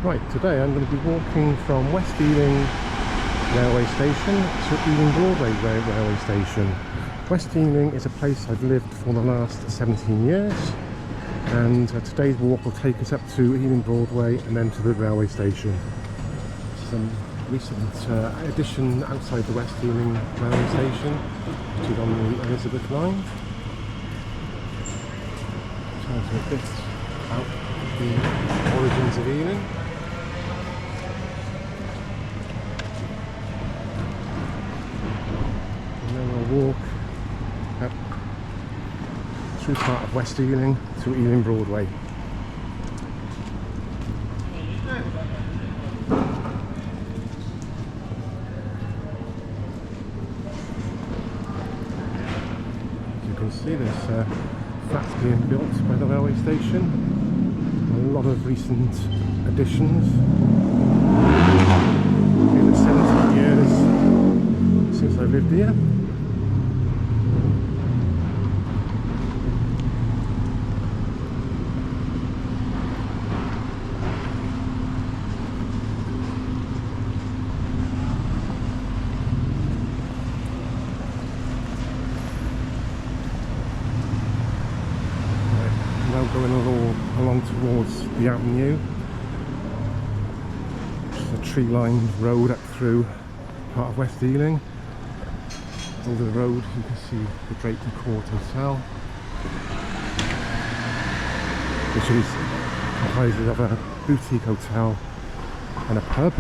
Right, today I'm going to be walking from West Ealing railway station to Ealing Broadway railway station. West Ealing is a place I've lived for the last 17 years, and today's walk will take us up to Ealing Broadway and then to the railway station. Some recent addition outside the West Ealing railway station, which is on the Elizabeth line. Tells you a bit about the origins of Ealing. Walk up through part of West Ealing to Ealing Broadway. As you can see, there's flats being built by the railway station. A lot of recent additions in the 17 years since I've lived here. Going along towards the avenue, which is a tree-lined road up through part of West Ealing. Over the road you can see the Drayton Court Hotel, which is comprises of a boutique hotel and a pub.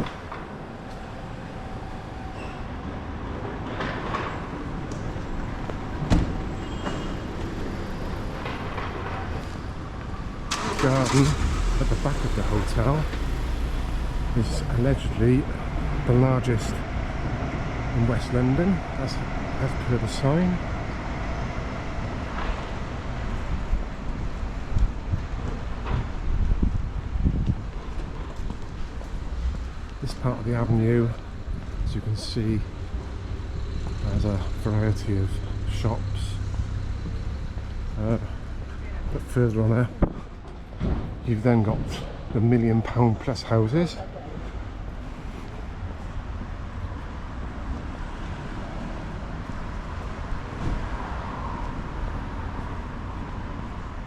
Garden at the back of the hotel is allegedly the largest in West London, as per the sign. This part of the avenue, as you can see, has a variety of shops, but further on up you've then got the £1 million plus houses.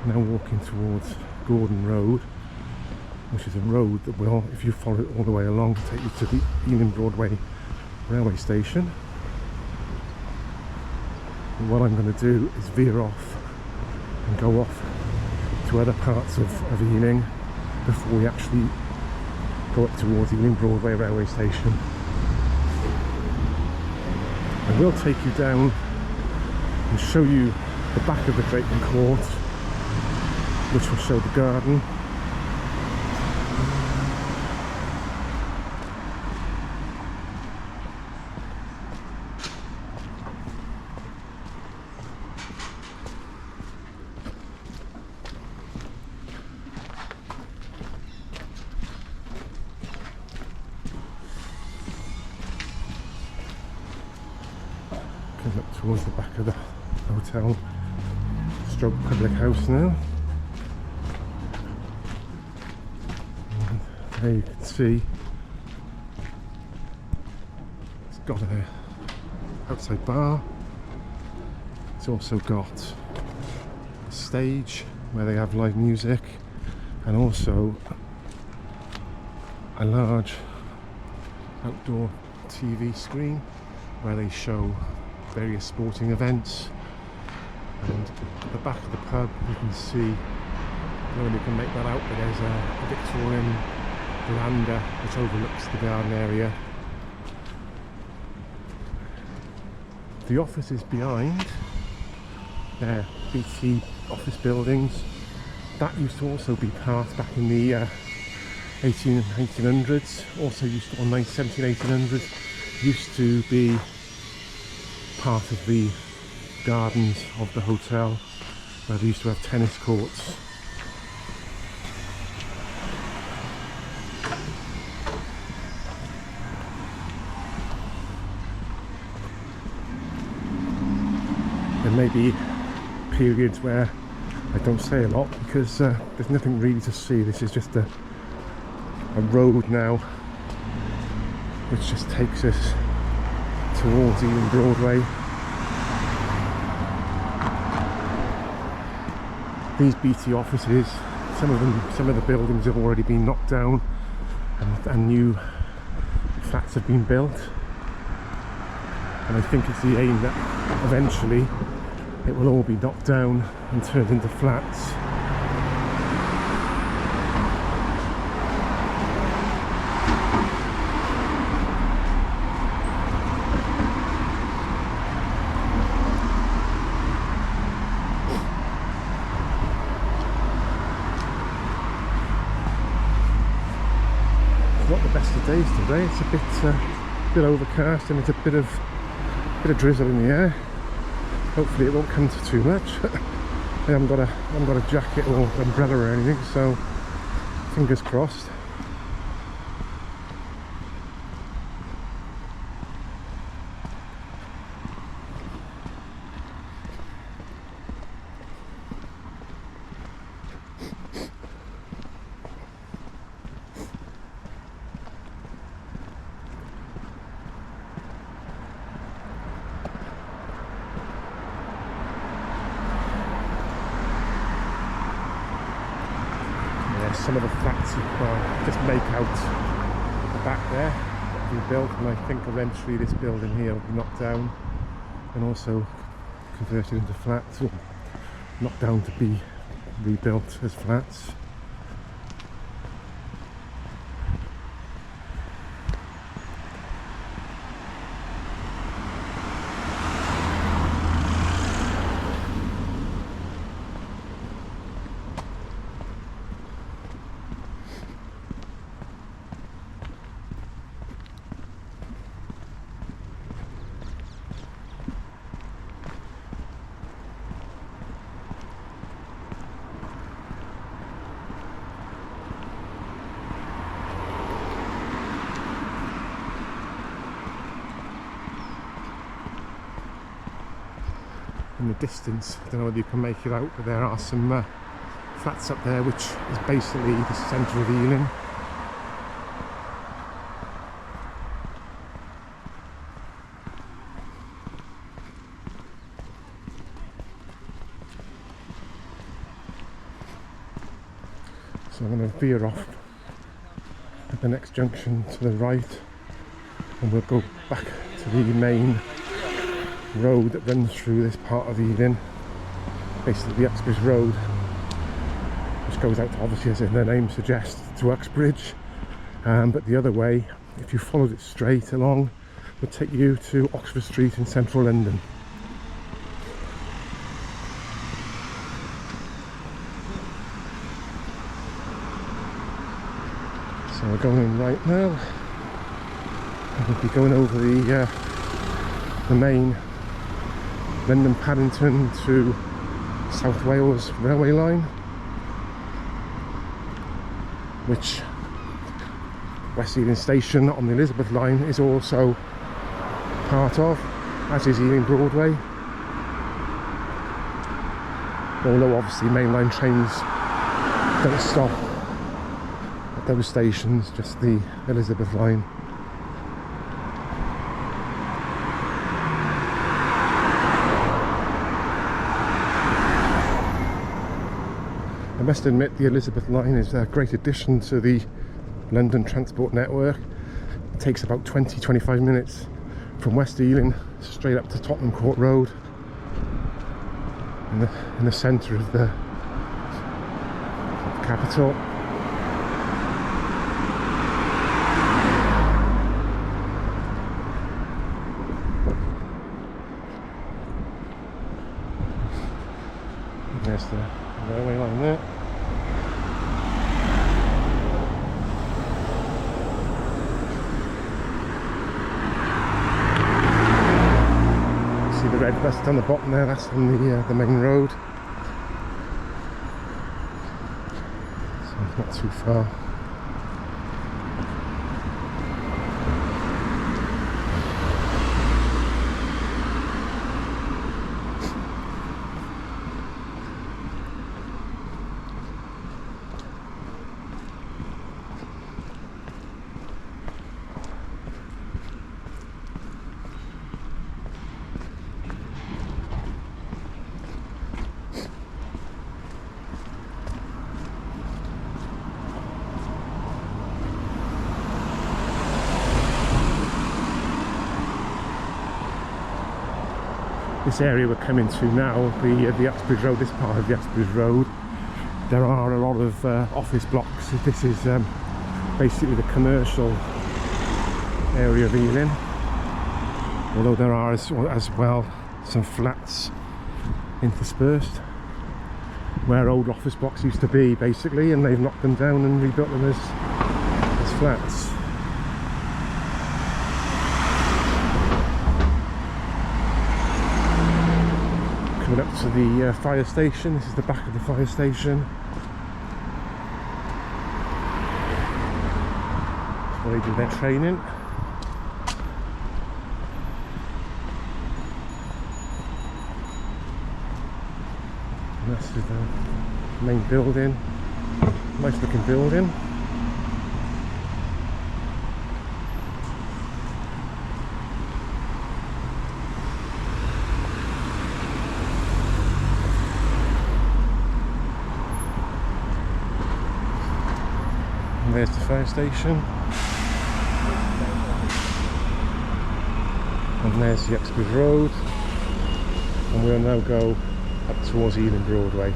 Now walking towards Gordon Road, which is a road that will, if you follow it all the way along, take you to the Ealing Broadway railway station. And what I'm going to do is veer off and go off to other parts of Ealing before we actually go up towards Ealing Broadway railway station. I will take you down and show you the back of the Drayton Court, which will show the garden. Up towards the back of the hotel stroke public house now. And there you can see it's got a outside bar. It's also got a stage where they have live music, and also a large outdoor TV screen where they show various sporting events. And at the back of the pub you can see, no one can make that out, but there's a Victorian veranda which overlooks the garden area. The office is behind there, BT office buildings. That used to also be part, back in the 1800s, also used to, on 1800s, used to be part of the gardens of the hotel, where they used to have tennis courts. There may be periods where I don't say a lot because there's nothing really to see. This is just a a road now which just takes us towards Ealing Broadway. These BT offices, some of the buildings have already been knocked down and new flats have been built, and I think it's the aim that eventually it will all be knocked down and turned into flats. Not the best of days today. It's a bit overcast and it's a bit of drizzle in the air. Hopefully it won't come to too much. I haven't got a jacket or umbrella or anything, so fingers crossed. Some of the flats you can just make out the back there that will be built, and I think eventually this building here will be knocked down and also converted into flats, or knocked down to be rebuilt as flats. In the distance, I don't know whether you can make it out, but there are some flats up there, which is basically the centre of Ealing. So I'm going to veer off at the next junction to the right, and we'll go back to the main road that runs through this part of Ealing, basically the Uxbridge Road, which goes out, obviously, as the name suggests, to Uxbridge, but the other way, if you followed it straight along, would take you to Oxford Street in central London. So we're going in right now, and we'll be going over the main London Paddington to South Wales railway line, which West Ealing Station on the Elizabeth line is also part of, as is Ealing Broadway, although obviously mainline trains don't stop at those stations, just the Elizabeth line. I must admit, the Elizabeth line is a great addition to the London transport network. It takes about 20-25 minutes from West Ealing straight up to Tottenham Court Road, in the centre of the capital. There's the railway line there. See the red bus on the bottom there, that's on the main road. So it's not too far. this area we're coming to now, the Uxbridge Road, this part of the Uxbridge Road, there are a lot of office blocks. This is basically the commercial area of Ealing, although there are as well some flats interspersed where old office blocks used to be, basically, and they've knocked them down and rebuilt them as flats. Coming up to the fire station. This is the back of the fire station. That's where they do their training. And this is the main building. Nice looking building. And there's the fire station, and there's the Uxbridge Road, and we'll now go up towards Ealing Broadway.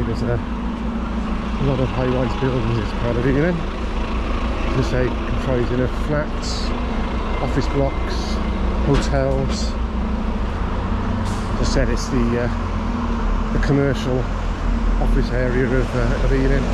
There's a lot of high-rise buildings as part of Ealing. As I say, comprising of flats, office blocks, hotels. As I said, it's the commercial office area of Ealing.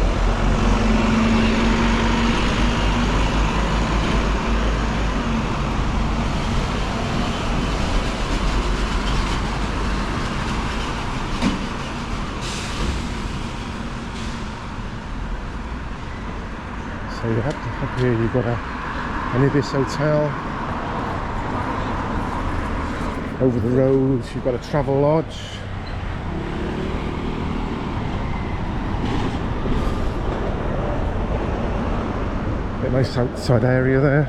So you have up here, you've got an Ibis hotel. Over the road you've got a travel lodge. A nice outside area there.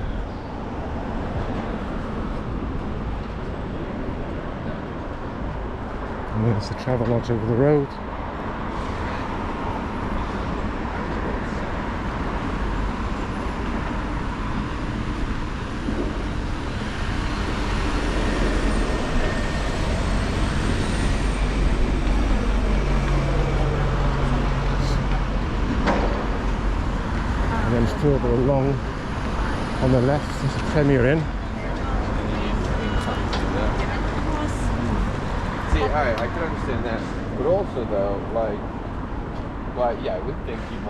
And there's the travel lodge over the road. And then further along on the left there's a Premier Inn. See, I can understand that, but also though, like yeah, I would think you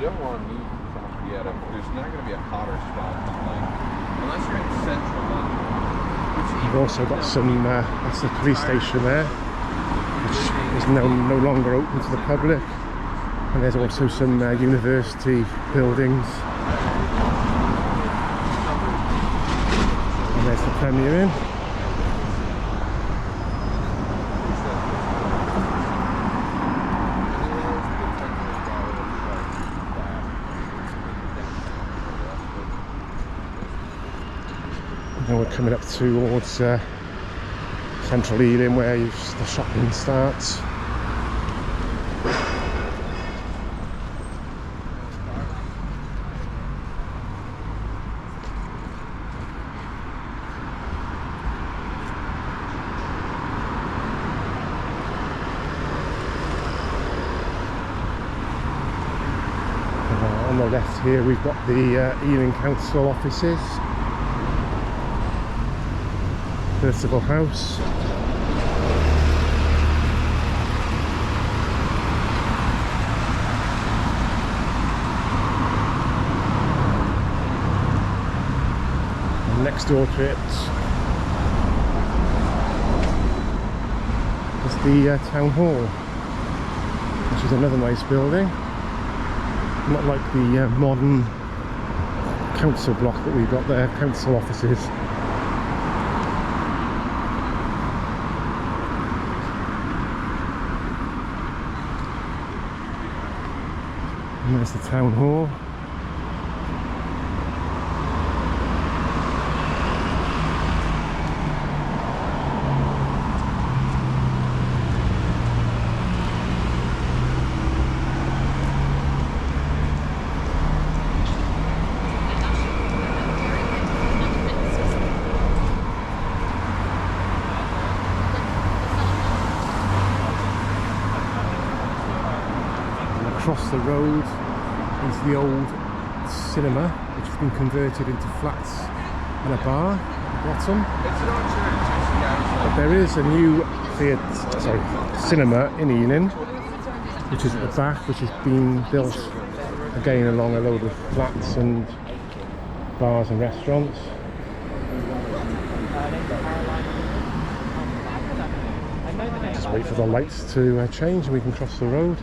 don't want to move from Vienna. There's not going to be a hotter spot, like unless you're in central London. You've also got some. That's the police station there, which is no longer open to the public. And there's also some university buildings. And there's the Premier Inn. Now we're coming up towards central Ealing, where the shopping starts. On the left here we've got the Ealing Council offices, Percival House. And next door to it the town hall, which is another nice building. Not like the modern council block that we've got there, council offices. And there's the town hall. Across the road is the old cinema, which has been converted into flats and a bar at the bottom. But there is a new cinema in Ealing, which is at the back, which has been built again along a load of flats and bars and restaurants. Just wait for the lights to change and we can cross the road.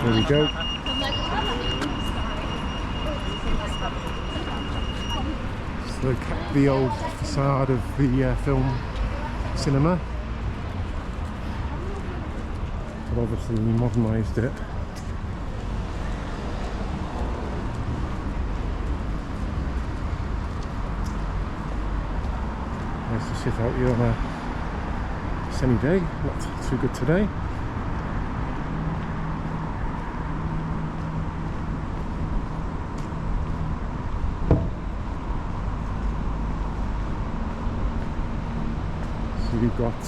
There we go. So they kept the old facade of the film cinema, but obviously we modernised it. Nice to sit out here on a sunny day, not too good today. We've got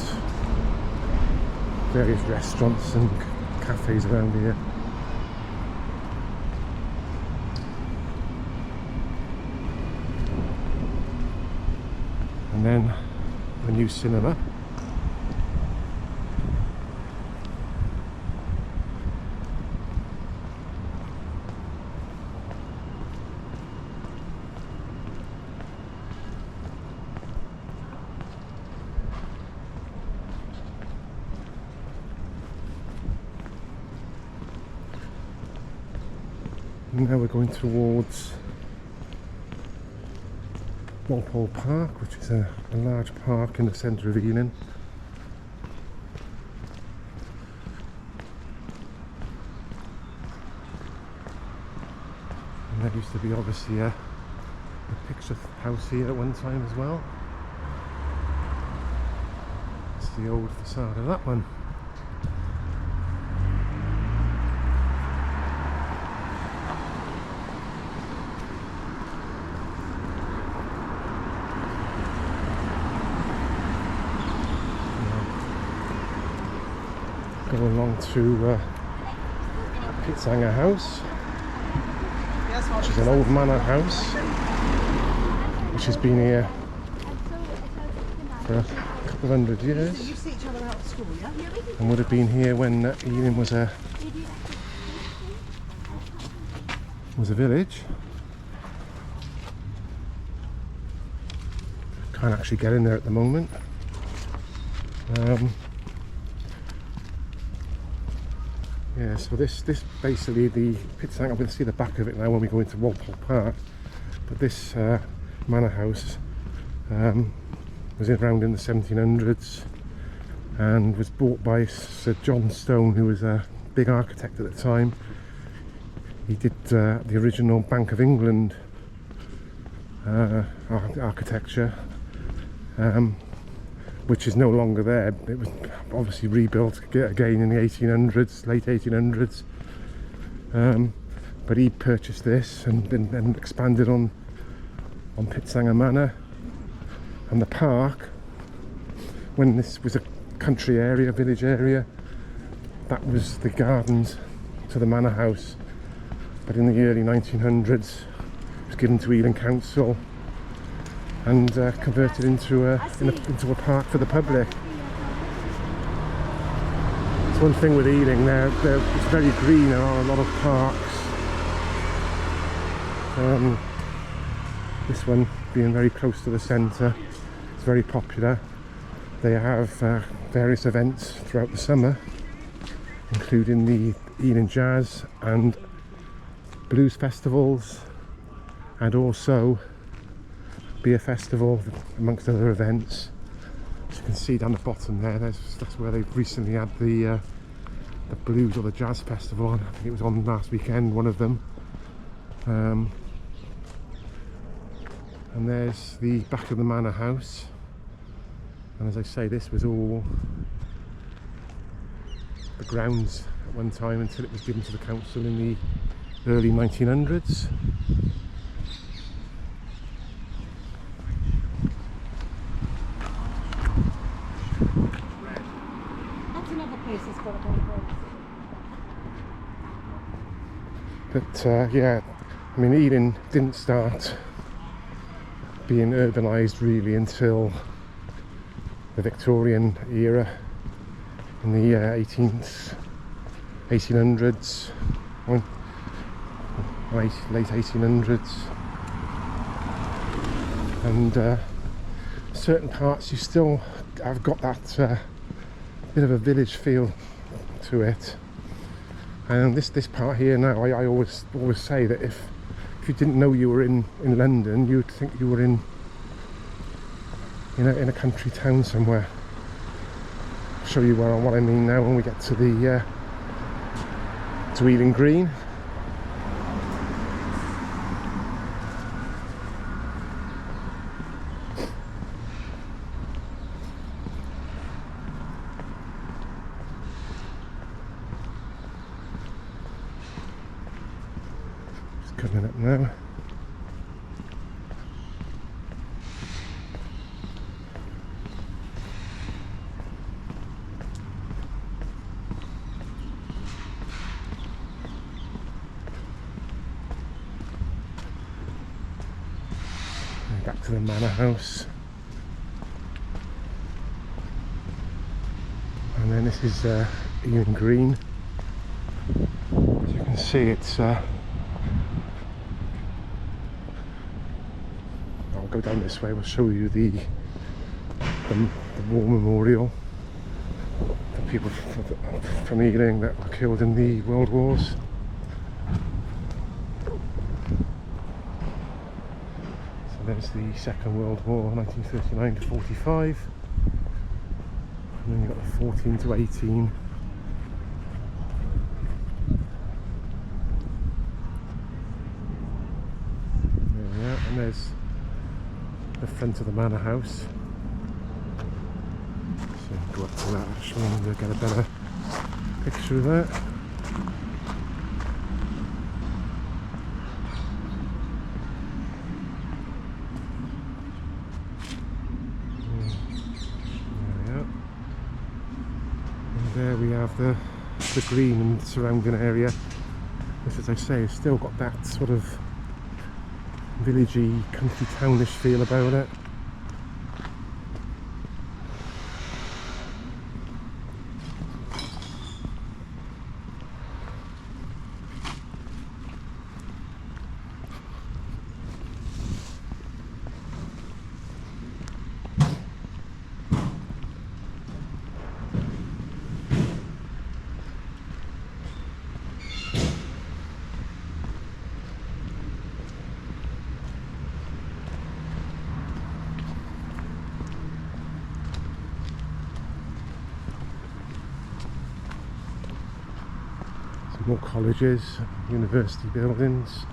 various restaurants and cafes around here. And then the new cinema. Now we're going towards Walpole Park, which is a large park in the centre of Ealing. And there used to be obviously a picture house here at one time as well. It's the old facade of that one. Go along to Pitsanger House, which is an old manor house, which has been here for a couple of hundred years, and would have been here when Ealing was a village. Can't actually get in there at the moment. Yeah, so this basically, the Pitsanger, we'll see the back of it now when we go into Walpole Park, but this manor house was around in the 1700s and was bought by Sir John Stone, who was a big architect at the time. He did the original Bank of England architecture, which is no longer there. It was obviously rebuilt again in the 1800s, late 1800s. But he purchased this and expanded on Pitsanger Manor. And the park, when this was a country area, village area, that was the gardens to the manor house. But in the early 1900s, it was given to Ealing Council and converted into a park for the public. It's one thing with Ealing, it's very green. There are a lot of parks. This one being very close to the centre, it's very popular. They have various events throughout the summer, including the Ealing Jazz and Blues festivals, and also beer festival, amongst other events. As you can see down the bottom there, that's where they've recently had the Blues or the Jazz festival. I think it was on last weekend, one of them. And there's the back of the manor house. And as I say, this was all the grounds at one time until it was given to the council in the early 1900s. That's another place that's got a whole place. But yeah, I mean, Ealing didn't start being urbanised really until the Victorian era in the 1800s, late 1800s, and certain parts you still have got that bit of a village feel to it. And this part here now, I always say that if you didn't know you were in London, you'd think you were in a country town somewhere. I'll show you what I mean now when we get to the to Ealing Green. Just coming up now. Back to the manor house, and then this is Ealing Green. As you can see, it's I'll go down this way. We'll show you the war memorial for people from Ealing that were killed in the World Wars. There's the Second World War, 1939 to 45, and then you've got the 14 to 18. There we are, and there's the front of the manor house. So go up to that actually and get a better picture of that. There we have the green and surrounding area. This, as I say, has still got that sort of villagey, country townish feel about it. More colleges, university buildings.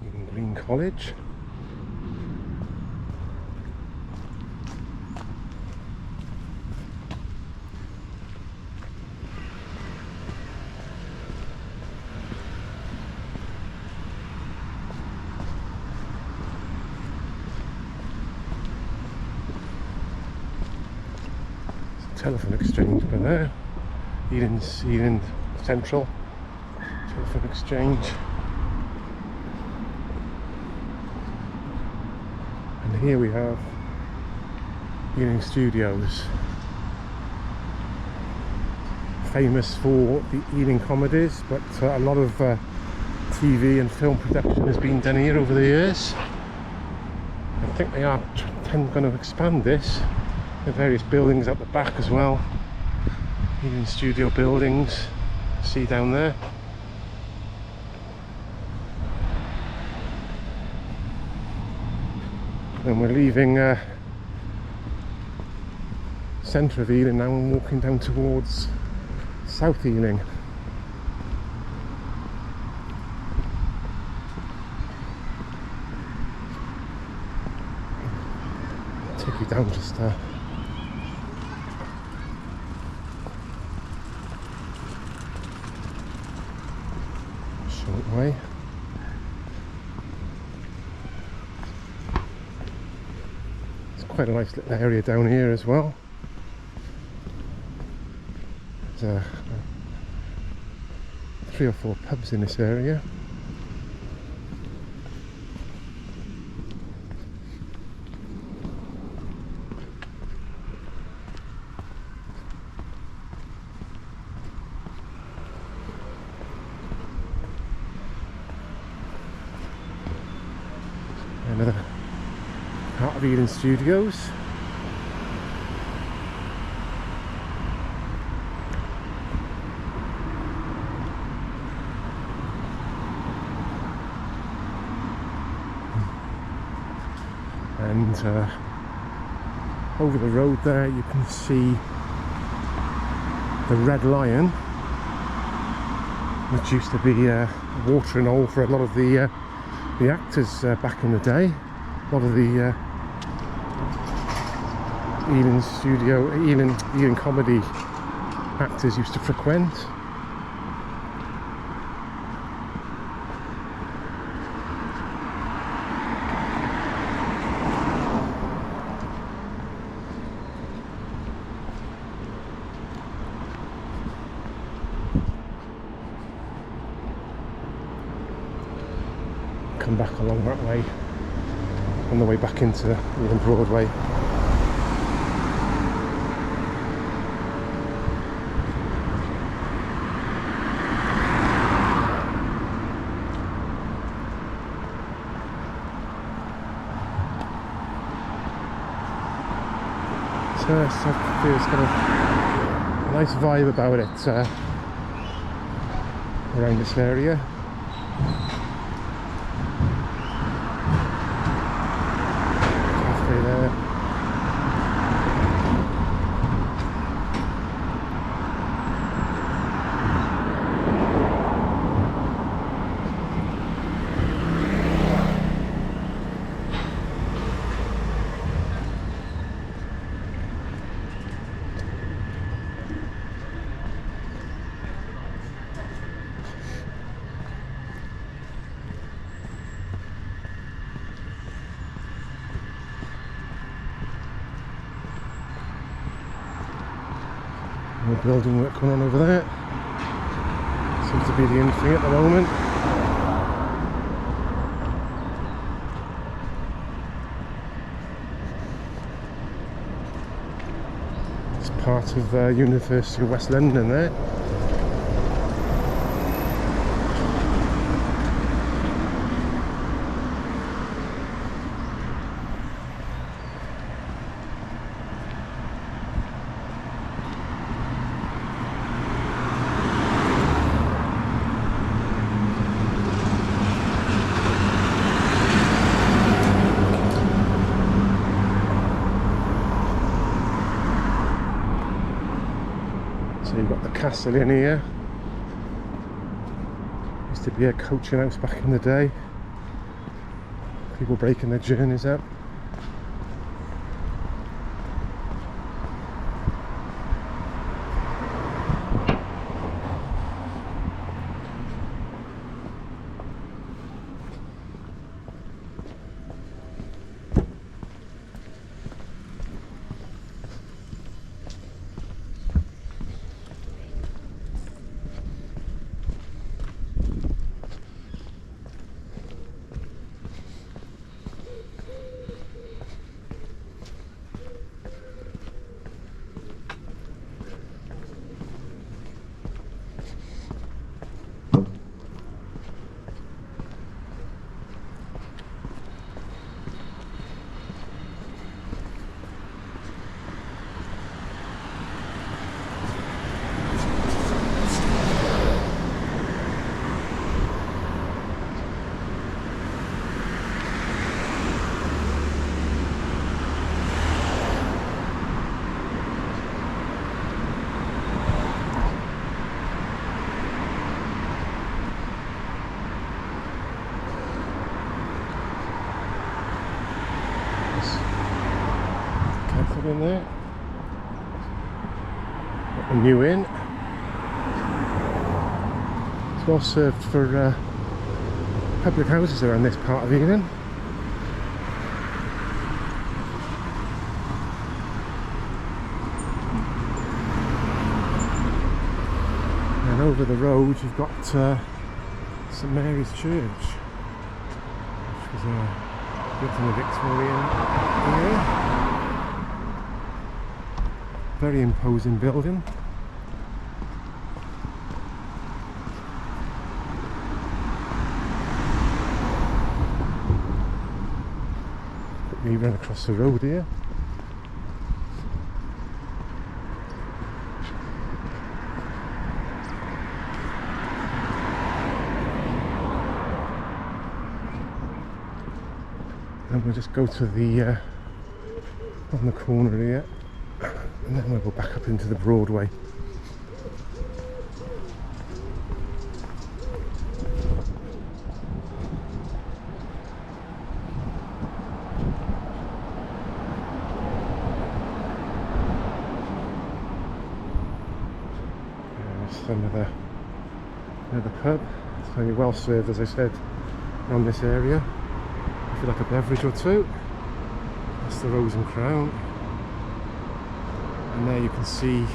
Ealing Green College. telephone exchange by there. Ealing Central Telephone Exchange. And here we have Ealing Studios, famous for the Ealing comedies, but a lot of TV and film production has been done here over the years. I think they are going to expand this. There are various buildings at the back as well. Ealing studio buildings, see down there. And we're leaving centre of Ealing now and walking down towards South Ealing. Take you down just a short way. It's quite a nice little area down here as well. There's 3 or 4 pubs in this area. Another part of Ealing Studios. And over the road there you can see the Red Lion, which used to be a watering hole for a lot of the actors back in the day. A lot of the Ealing comedy actors used to frequent. Come back along that way on the way back into Ealing Broadway. So it's got a nice vibe about it around this area. There. More building work going on over there. Seems to be the in thing at the moment. It's part of University of West London there. So you've got the castle in here. Used to be a coaching house back in the day. People breaking their journeys up. in there. Got the new inn. It's well served for public houses around this part of Ealing. And over the road you've got St Mary's Church, which was built in the Victorian era. Very imposing building. Quickly run across the road here. And we'll just go to the on the corner here, and then we'll go back up into the Broadway. Just another pub. It's very well served, as I said, around this area. If you like a beverage or two, that's the Rose and Crown, and there you can see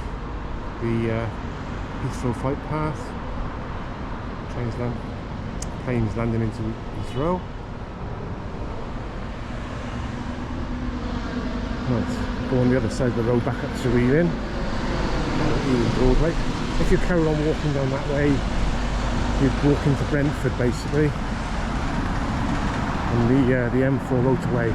the Heathrow flight path. Planes landing into Heathrow. Right, go on the other side of the road back up to Ealing Broadway. If you carry on walking down that way, you'd walk into Brentford basically. And the M4 motorway.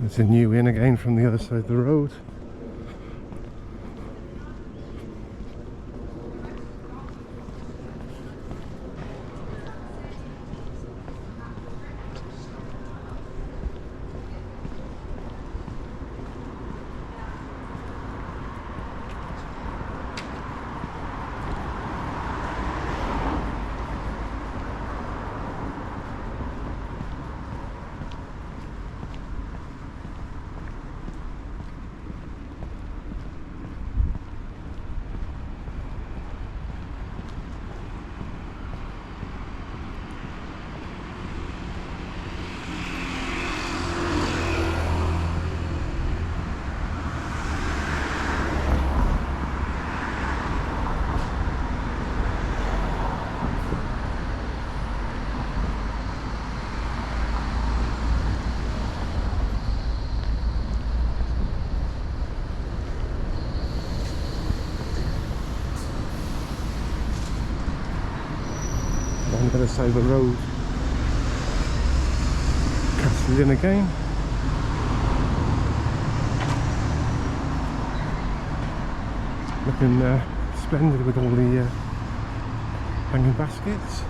There's a new inn again from the other side of the road. On the other side of the road, Castle Inn again. Looking splendid with all the hanging baskets.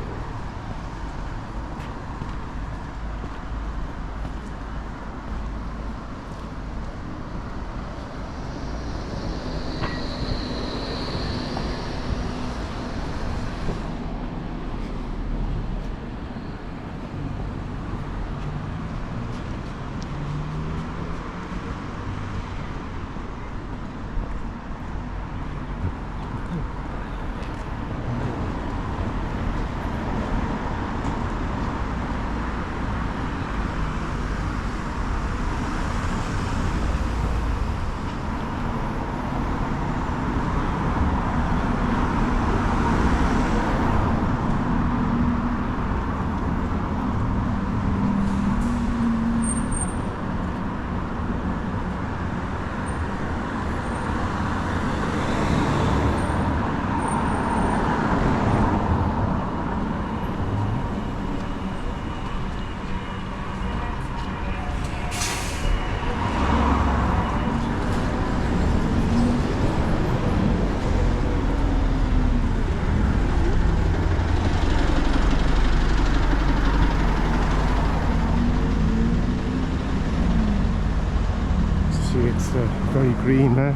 green there,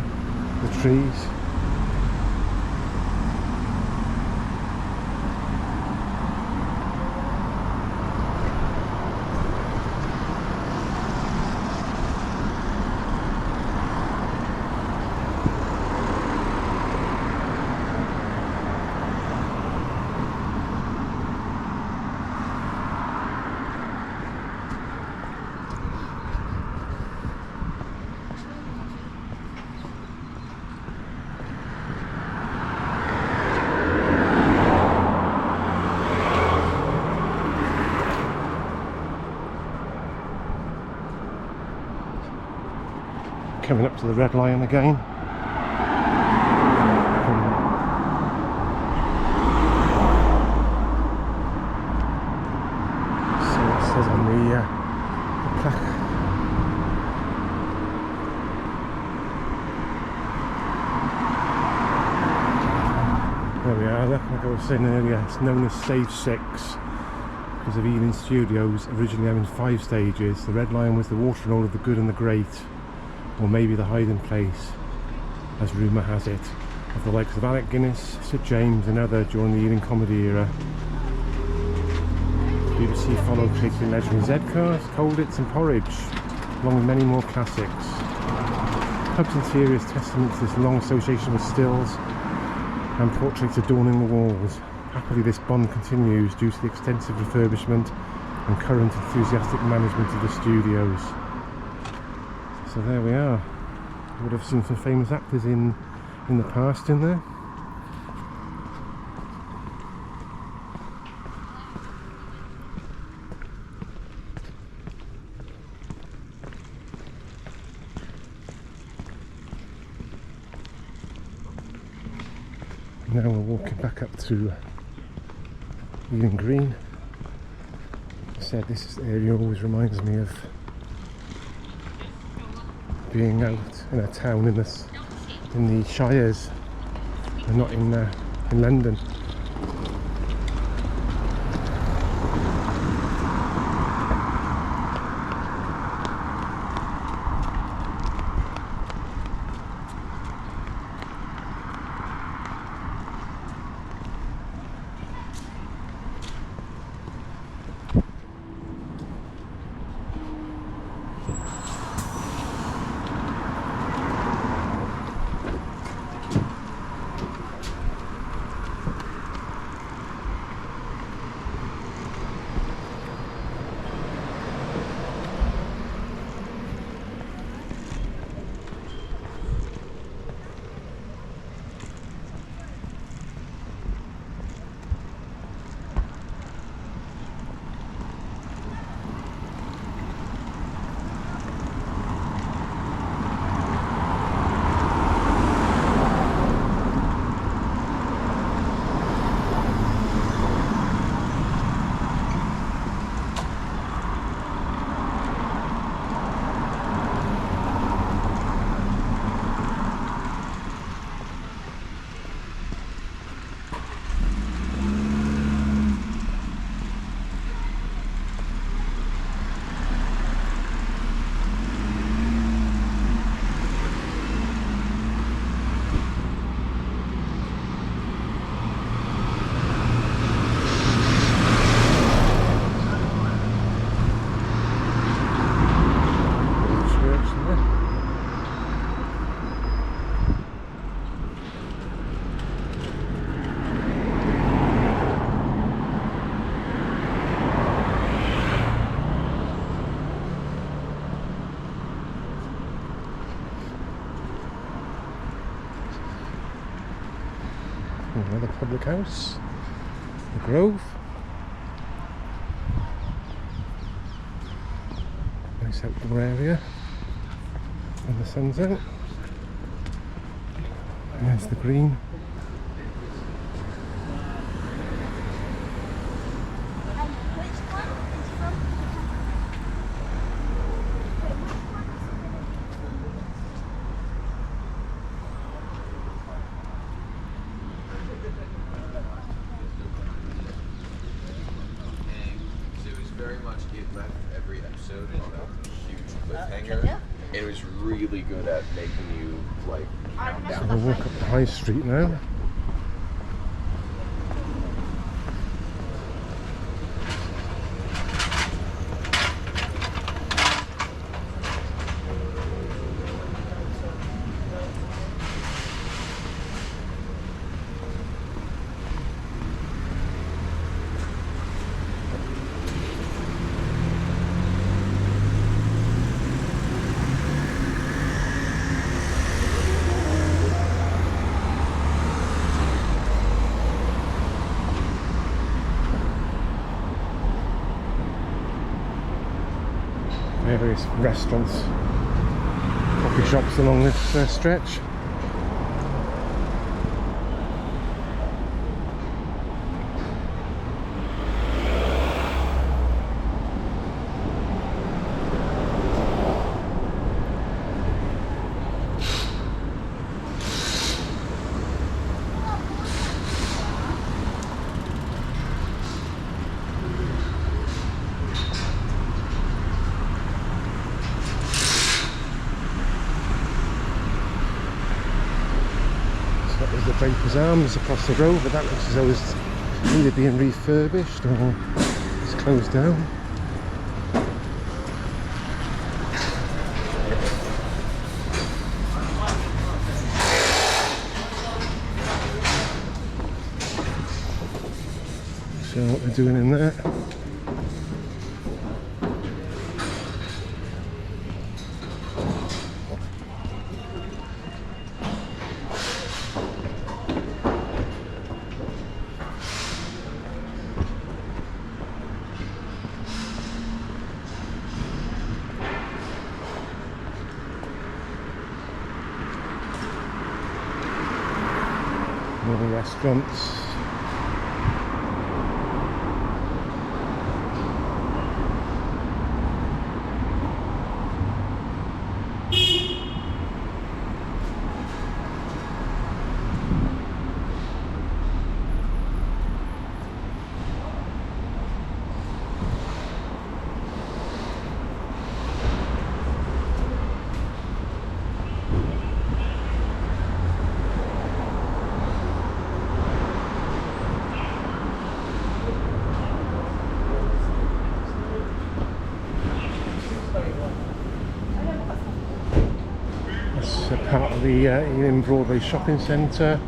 the trees. Coming up to the Red Lion again. So it says on the plaque. There we are, look, like I was saying earlier, it's known as Stage 6 because of Ealing Studios originally having 5 stages. The Red Lion was the water roll of the good and the great, or maybe the hiding place, as rumour has it, of the likes of Alec Guinness, Sir James and other during the Ealing comedy era. BBC followed creating legendary Z-cars, Colditz and Porridge, along with many more classics. Pub's interior is testament to this long association with stills and portraits adorning the walls. Happily this bond continues due to the extensive refurbishment and current enthusiastic management of the studios. So there we are. You would have seen some famous actors in the past in there. Now we're walking back up to Ealing Green. As I said, this area always reminds me of being out in a town in the Shires and not in London. Another public house, the Grove. Nice outdoor area when the sun's out. There's the green. Very much, it left every episode in a huge cliffhanger. It was really really good at making you like count So down. we'll walk up the high street now. Various restaurants, coffee shops along this stretch. There's the Baker's Arms across the road, but that looks as though it's either being refurbished or it's closed down. So what they're doing in there. More restaurants. Part of the Ealing Broadway shopping centre.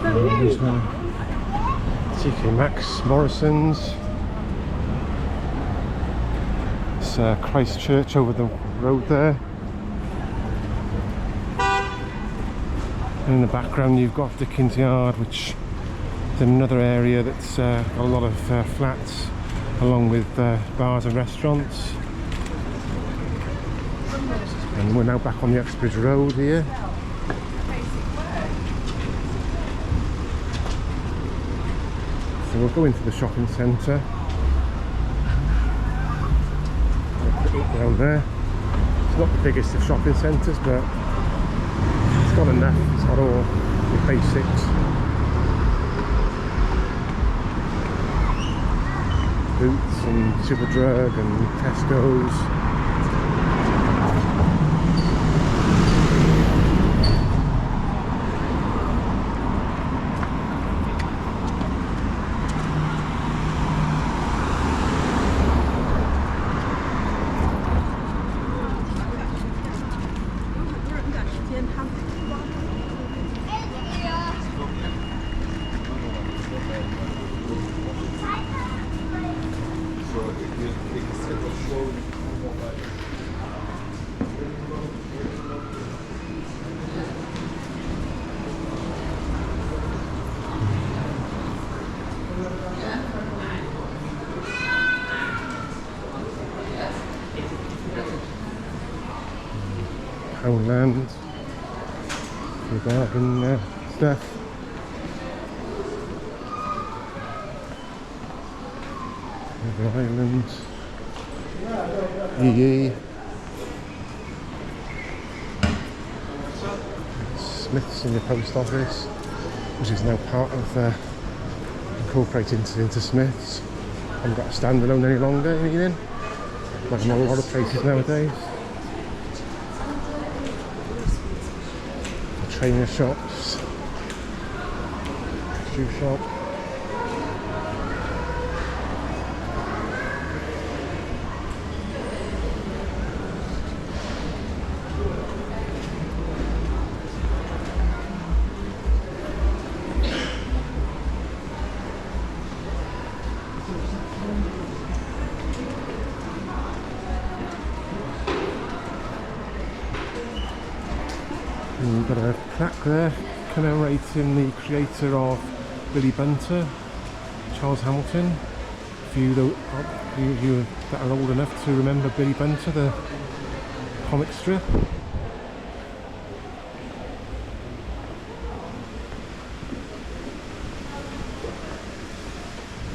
There's TK Maxx, Morrison's. Christchurch over the road there, and in the background you've got Dickens Yard, which is another area that's got a lot of flats along with bars and restaurants. And we're now back on the Uxbridge Road here. So we'll go into the shopping centre. Down there. It's not the biggest of shopping centres, but it's got enough. It's got all the basics. Boots and Superdrug and Tesco's. Poundland, the bargain stuff. Island, EE, Smith's in the post office, which is now part of incorporated into Smith's. Haven't got a standalone any longer in Ealing, like in a lot of places nowadays. Trainer shops, shoe shop. And you've got a plaque there commemorating the creator of Billy Bunter, Charles Hamilton. For you that are old enough to remember Billy Bunter, the comic strip.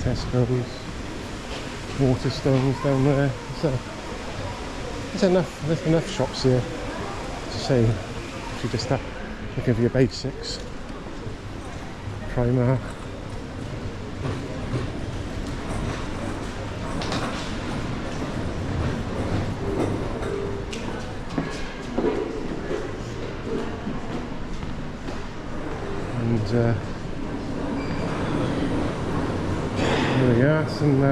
Tesco's, Waterstones down there. There's enough shops here to say if you just looking for your basics. Primark. And there we are, some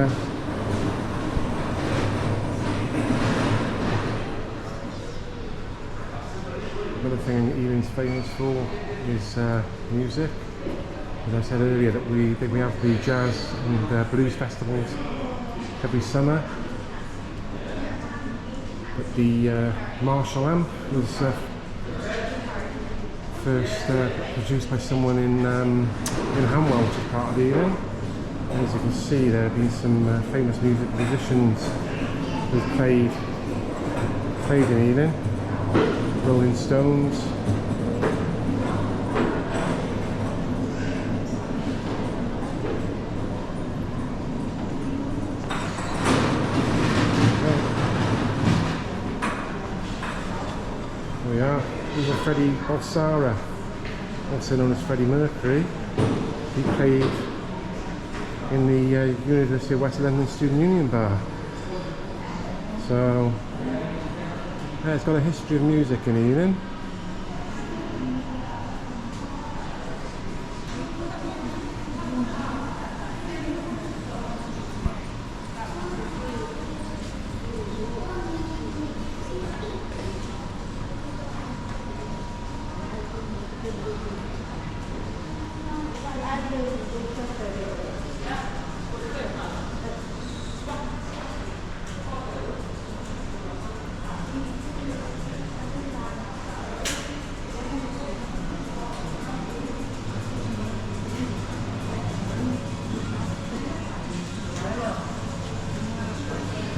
another thing Ealing's famous for is music. As I said earlier, that we have the jazz and blues festivals every summer. But the Marshall amp was first produced by someone in Hanwell, which is part of Ealing. And as you can see, there have been some famous musicians who've played in Ealing. Rolling Stones. There we are. These are Freddie Balsara, also known as Freddie Mercury. He played in the University of West London Student Union Bar. So yeah, it's got a history of music in Ealing.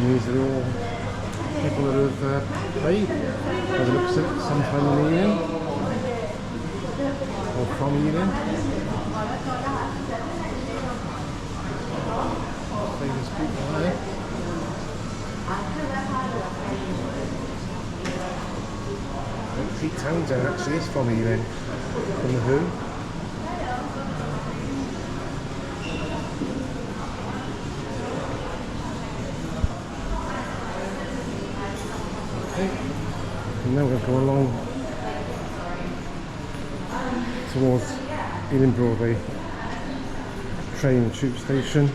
And these are all people that have played, by the looks of it, sometime in Ealing, or from Ealing. Famous people there. Pete Townsend actually is from Ealing, from The Who. And now we'll go along towards Ealing Broadway train and tube station.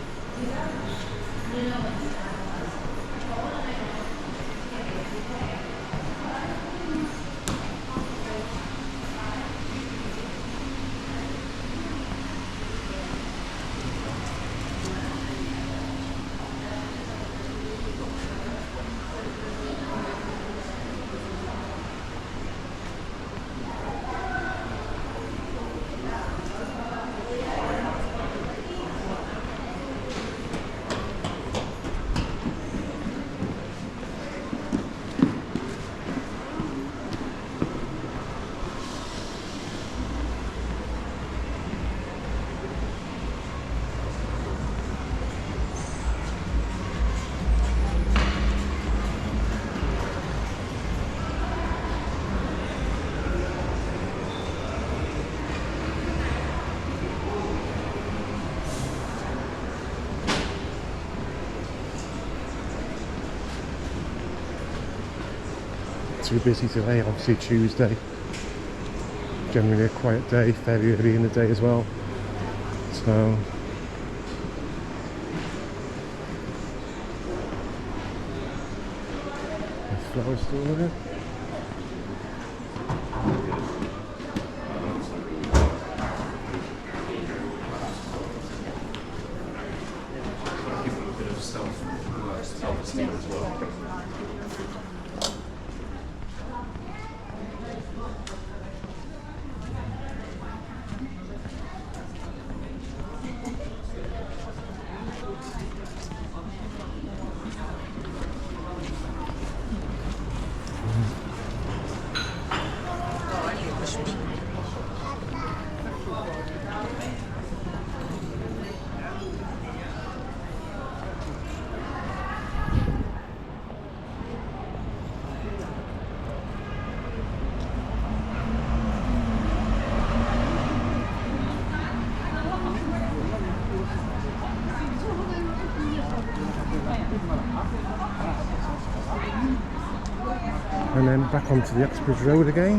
too busy today. Obviously Tuesday, generally a quiet day, fairly early in the day as well. So the flowers still there. Give you a bit of self-esteem as well. And then back onto the Uxbridge Road again.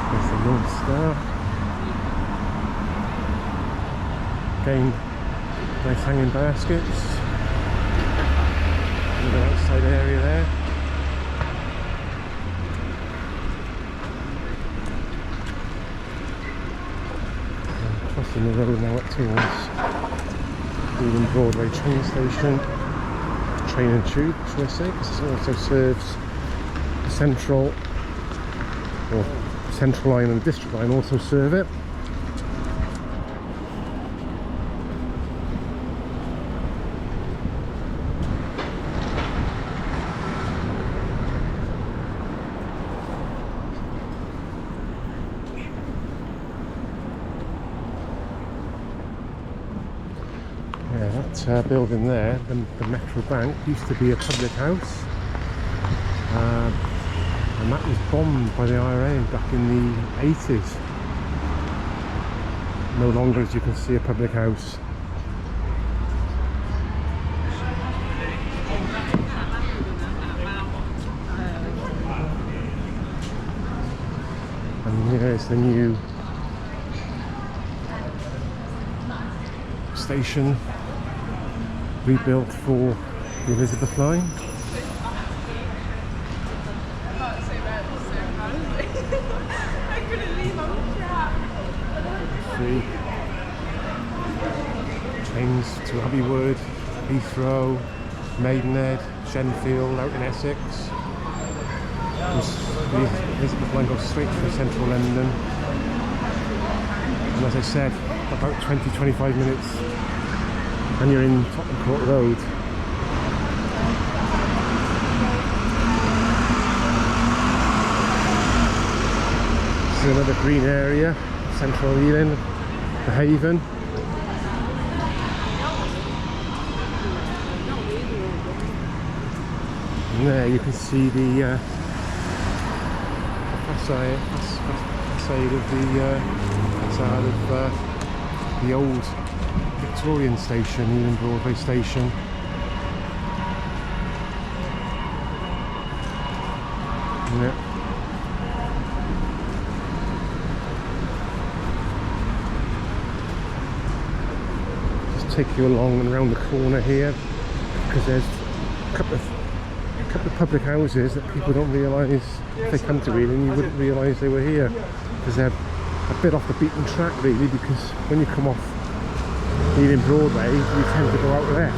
There's the North Star. Again, nice hanging baskets. Little outside area there. Crossing the road now up towards Ealing Broadway train station, train and tube should I say, because it also serves the central line and the district line also serve it. Yeah, that building there, the Metro Bank, used to be a public house, and that was bombed by the IRA back in the 80s. No longer, as you can see, a public house. And here's the new station rebuilt for the Elizabeth line. See trains to Abbeywood, Heathrow, Maidenhead, Shenfield, out in Essex. The Elizabeth line goes straight through central London, and as I said, about 20-25 minutes and you're in Tottenham Court Road. This is another green area, central Ealing, the Haven. And there you can see the facade of the old Victorian station, Ealing Broadway station. Yeah. Just take you along and around the corner here, because there's a couple of public houses that people don't realise, if they come to Ealing, you wouldn't realise they were here, because they're a bit off the beaten track really, because when you come off Ealing Broadway you tend to go out left,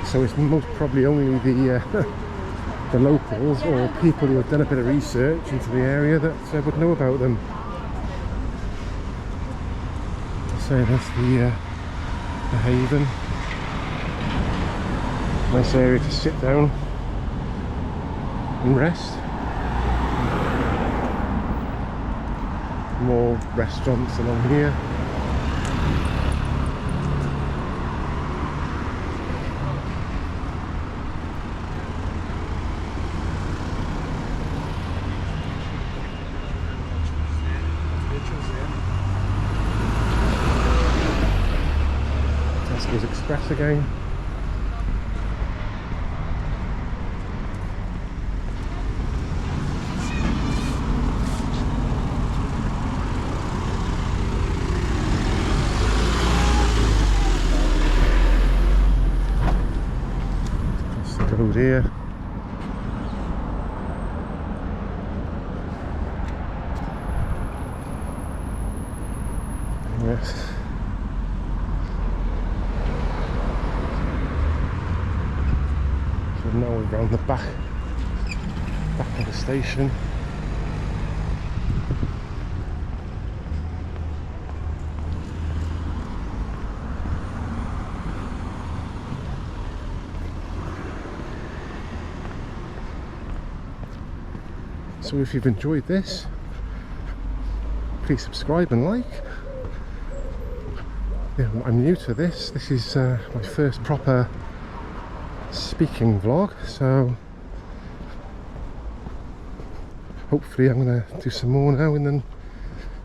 so it's most probably only the locals or people who have done a bit of research into the area that would know about them. So that's the Haven. Nice area to sit down and rest. More restaurants along here. Tesco's Express again. Across the road here. Yes. So now we're round the back of the station. So if you've enjoyed this, please subscribe and like. Yeah, I'm new to this. This is my first proper speaking vlog, so hopefully I'm going to do some more now in the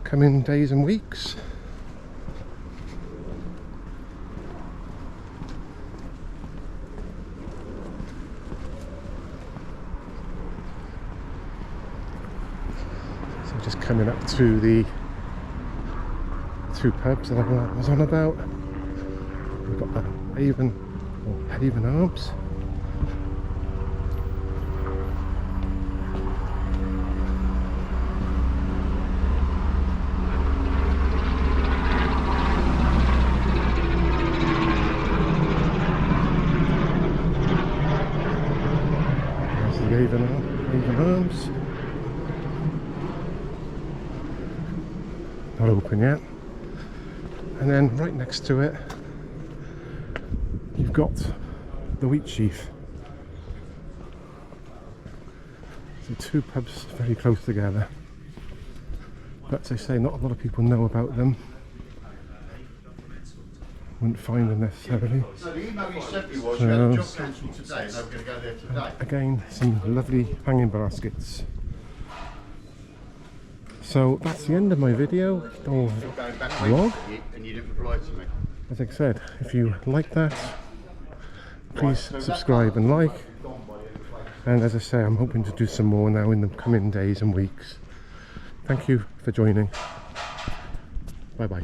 coming days and weeks. So just coming up to the two pubs that I was on about. We've got the Haven Arms. There's the Haven Arms. Not open yet. And then right next to it, you've got the Wheat Sheaf. So two pubs very close together. But as I say, not a lot of people know about them. Wouldn't find them necessarily. So the email you sent me was you had a job cancelled today and they were going to go there today. Again, some lovely hanging baskets. So that's the end of my video or Going back vlog. and you didn't reply to me. As I said, if you like that, please subscribe and like. And as I say, I'm hoping to do some more now in the coming days and weeks. Thank you for joining. Bye bye.